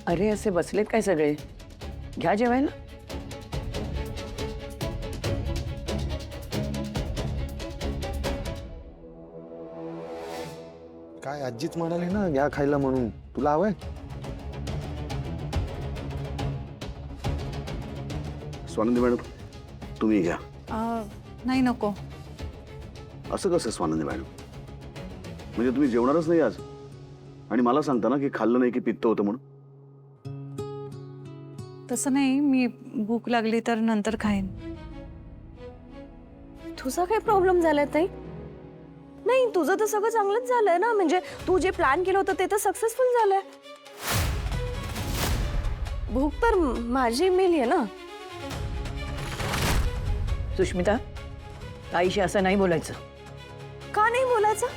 अरे असे बसलेत काय सगळे? घ्या जेवायला. काय आजीच म्हणाली ना घ्या खायला म्हणून. तुला हवंय? स्वानंदी मॅडम तुम्ही घ्या. नाही नको. असं कसं स्वानंदी मॅडम? म्हणजे तुम्ही जेवणारच नाही आज आणि मला सांगता ना की खाल्लं नाही की पित्त होतं म्हणून? तसं नाही, मी भूक लागली तर नंतर खाईन. तुझा काय प्रॉब्लेम झालाय ताई? नाही तुझं तर सगळं चांगलंच झालंय ना, म्हणजे तू जे प्लॅन केलं होतं ते तर सक्सेसफुल झालंय. भूक तर माझी मेली आहे ना. सुष्मिता, ताईशी असं नाही बोलायचं. का नाही बोलायचं?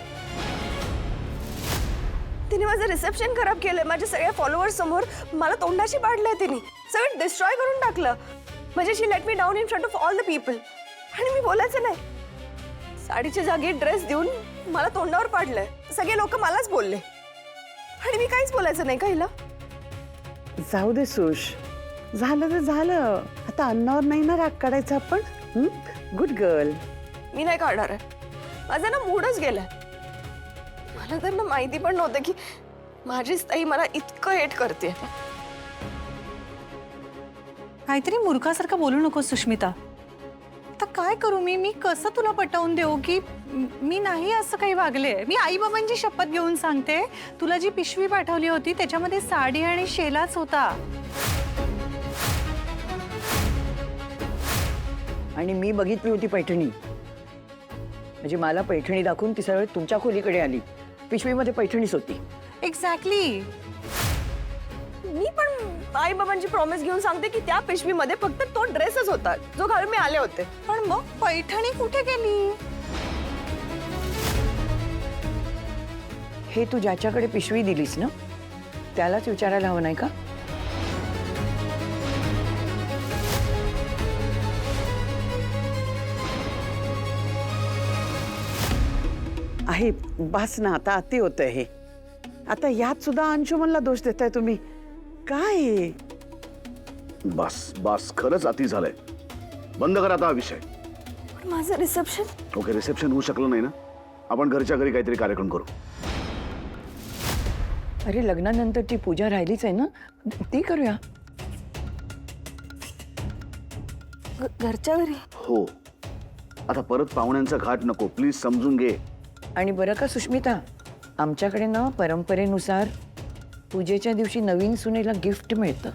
तिने माझं रिसेप्शन खराब केलंय, माझ्या सगळ्या फॉलोअर्स समोर मला तोंडाशी पाडलंय तिने, सगळं डिस्ट्रॉय करून टाकलं. म्हणजे शी let me down in front of all the people. आणि मी बोलायचं नाही, साडीच्या जागी ड्रेस देऊन मला तोंडावर पाडलंय. सगळे लोक मलाच बोलले आणि मी काहीच बोलायचं नाही. काहीला जाऊ दे सुश, झालं तर झालं. आता अन्नावर नाही ना राग काढायचा आपण. Good girl. मी नाही काढणार आहे, माझा ना मूडच गेलाय. मला तर ना माहिती पण नव्हतं की माझीच ताई मला इतकं हेट करते. काहीतरी मूर्खासारखं बोलू नको सुष्मिता. आता काय करू मी कसं तुला पटवून देऊ की मी नाही असं काही वागले. मी आई बाबांची शपथ घेऊन सांगते, तुला जी पिशवी पाठवली होती त्याच्यामध्ये साडी आणि शेलाच होता. आणि मी बघितली होती पैठणी. म्हणजे मला पैठणी दाखवून ती सरळ तुमच्या खोलीकडे आली. पिशवीमध्ये पैठणीच होती. एक्झॅक्टली. मी पण आई बाबांची प्रॉमिस घेऊन सांगते की त्या पिशवीमध्ये फक्त तो ड्रेसच होता जो घालून मी आले होते. पण मग पैठणी कुठे गेली? हे तू ज्याच्याकडे पिशवी दिलीस ना त्यालाच विचारायला हवं नाही का? आहे बस ना, आता अति होतंय हे. आता यात सुद्धा अंशुमनला दोष देताय तुम्ही. काय बस बस, खरंच अति झालंय. बंद करा आता हा विषय. पण माझं रिसेप्शन? ओके, रिसेप्शन होऊ शकलं नाही ना, आपण घरच्या घरी काहीतरी कार्यक्रम करू. अरे लग्नानंतर ती पूजा राहिलीच आहे ना, ती करूया. घरच्या घरी? हो. आता परत पाहुण्यांचा घाट नको, प्लीज समजून घे. आणि बरं का सुष्मिता, आमच्याकडे ना परंपरेनुसार पूजेच्या दिवशी नवीन सुनेला गिफ्ट मिळतं.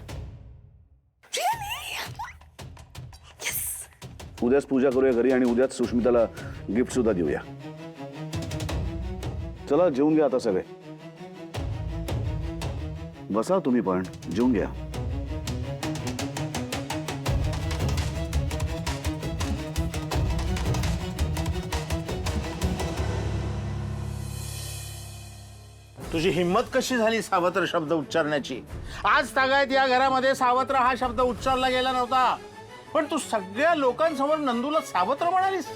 उद्याच पूजा करूया घरी आणि उद्याच सुष्मिताला गिफ्ट सुद्धा देऊया. चला जेवून घ्या आता सगळे. बसा तुम्ही पण, जेवून घ्या. तुझी हिम्मत कशी झाली सावत्र शब्द उच्चारण्याची? आज तागायत या घरामध्ये सावत्र हा शब्द उच्चारला गेला नव्हता, पण तू सगळ्या लोकांसमोर नंदूला सावत्र म्हणालीस.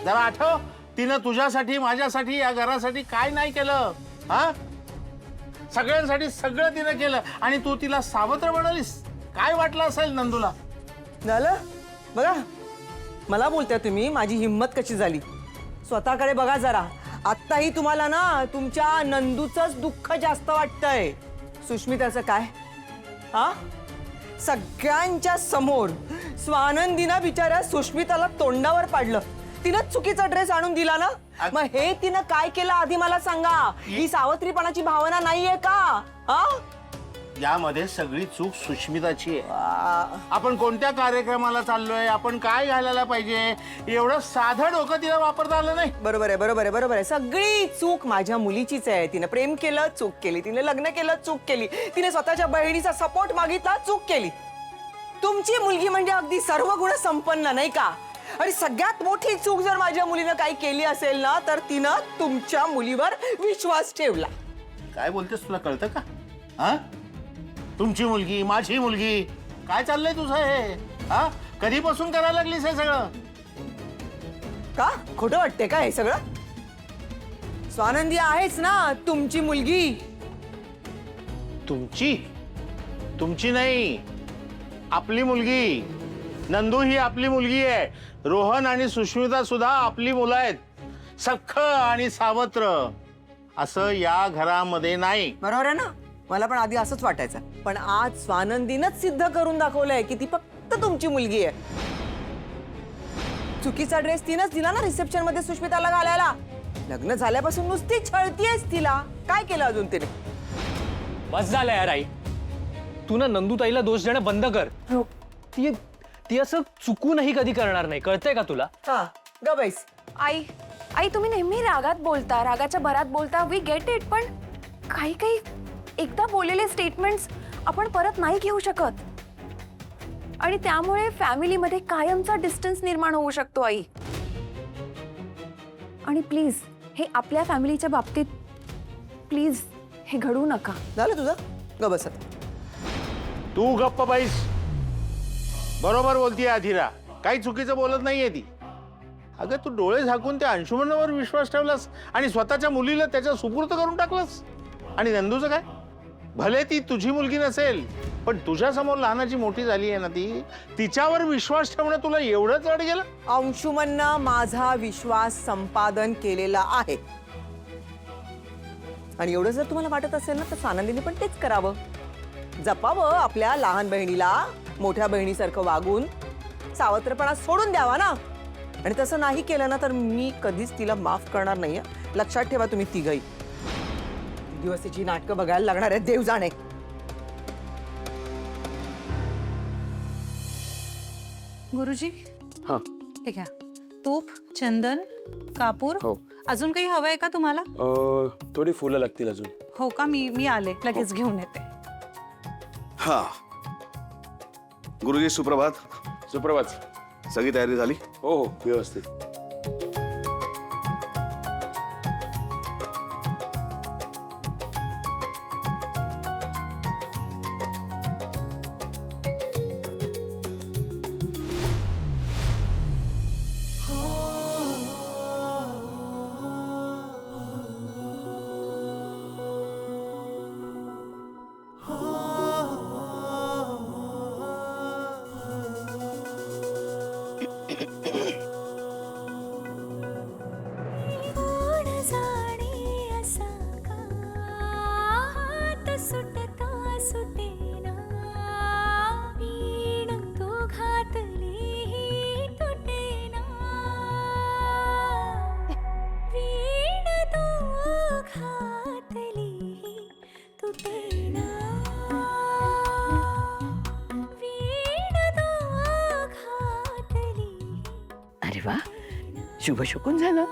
जरा आठव, तिनं तुझ्यासाठी माझ्यासाठी या घरासाठी काय नाही केलं. हा, सगळ्यांसाठी सगळं तिनं केलं आणि तू तिला सावत्र म्हणालीस. काय वाटलं असेल नंदूला? झालं बघा, मला बोलताय तुम्ही माझी हिम्मत कशी झाली. स्वतःकडे बघा जरा. आत्ताही तुम्हाला ना तुमच्या नंदूचंच दुःख जास्त वाटतंय. सुष्मिताचं काय? हा, सगळ्यांच्या समोर स्वानंदीनं बिचाऱ्या सुष्मिताला तोंडावर पाडलं. तिनं चुकीचा ड्रेस आणून दिला ना, मग हे तिनं काय केलं आधी मला सांगा. ही सावत्रीपणाची भावना नाहीये का? हा, यामध्ये सगळी चूक सुष्मिताची आहे. आपण कोणत्या कार्यक्रमाला चाललोय, आपण काय घालायला पाहिजे, एवढं साधं डोकं तिला वापरता आलं नाही. बरोबर आहे, बरोबर आहे, बरोबर आहे. सगळी चूक माझ्या मुलीचीच आहे. तिने प्रेम केलं, चूक केली. तिने लग्न केलं, चूक केली. तिने स्वतःच्या बहिणीचा सपोर्ट मागितला, चूक केली. तुमची मुलगी म्हणजे अगदी सर्व गुण संपन्न, नाही का? आणि सगळ्यात मोठी चूक जर माझ्या मुलीनं काही केली असेल ना, तर तिनं तुमच्या मुलीवर विश्वास ठेवला. काय बोलतेस, तुला कळतं का? हा, तुमची मुलगी, माझी मुलगी, काय चाललंय तुझं हे? हा, कधीपासून करायला लागलीस हे सगळं? का खोटं वाटतंय का हे सगळं? स्वानंदी आहेच ना तुमची मुलगी. तुमची? तुमची नाही, आपली मुलगी. नंदू ही आपली मुलगी आहे. रोहन आणि सुष्मिता सुद्धा आपली मुलं आहेत. सख्ख आणि सावत्र असं या घरामध्ये नाही. बरोबर आहे ना? मला पण आधी असंच वाटायचं, पण आज स्वानंदीनच सिद्ध करून दाखवलंय की ती फक्त तुमची मुलगी आहे. चुकीचा ड्रेस तिनंच दिला ना रिसेप्शन मध्ये सुष्मिताला घालायला. लग्न झाल्यापासून नुसती छळतीयस तिला. काय केलं अजून तिने? बस झालं यार आई. तू ना नंदूताईला दोष देणं बंद कर. ती ती असं चुकूनही कधी करणार नाही, कळतंय का तुला? हा ग बैस. आई आई तुम्ही नेहमी रागात बोलता, रागाच्या भरात बोलता. वी गेट इट, पण काही काही एकदा बोललेले स्टेटमेंट्स आपण परत नाही घेऊ शकत, आणि त्यामुळे फॅमिलीमध्ये कायमचा डिस्टन्स निर्माण होऊ शकतो आई. आणि प्लीज हे आपल्या फॅमिलीच्या बाबतीत प्लीज हे घडू नका. झालं तुझं? ग बसत. तू गप्प बाईस. बरोबर बोलतीये अधीरा, काही चुकीचं बोलत नाहीये ती. अगं तू डोळे झाकून त्या अंशुमनावर विश्वास ठेवलास आणि स्वतःच्या मुलीला त्याच्या सुपूर्द करून टाकलंस. आणि नंदूचं काय? भले ती तुझी मुलगी नसेल, पण तुझ्या समोर लहानाची मोठी झाली आहे ना ती, तिच्यावर विश्वास ठेवणं तुला एवढं जड गेलं? अंशुमनना माझा विश्वास संपादन केलेला आहे, आणि एवढं जर तुम्हाला वाटत असेल ना, तर स्वानंदीने पण तेच करावं. जपावं आपल्या लहान बहिणीला, मोठ्या बहिणीसारखं वागून सावत्रपणा सोडून द्यावा ना. आणि तसं नाही केलं ना, तर मी कधीच तिला माफ करणार नाहीये. लक्षात ठेवा तुम्ही तिघही. दिवस तिची नाटकं बघायला लागणार आहेत, देव जाणे. गुरुजी हा. हे घ्या. तूप, चंदन, कापूर. हो. अजून काही हवंय का तुम्हाला? थोडी फुलं लागतील अजून. हो का? मी आले, लगेच घेऊन येते. हा. गुरुजी सुप्रभात. सुप्रभात. सगळी तयारी झाली? हो हो, व्यवस्थित. अरे वा, शुभ शकून झालं.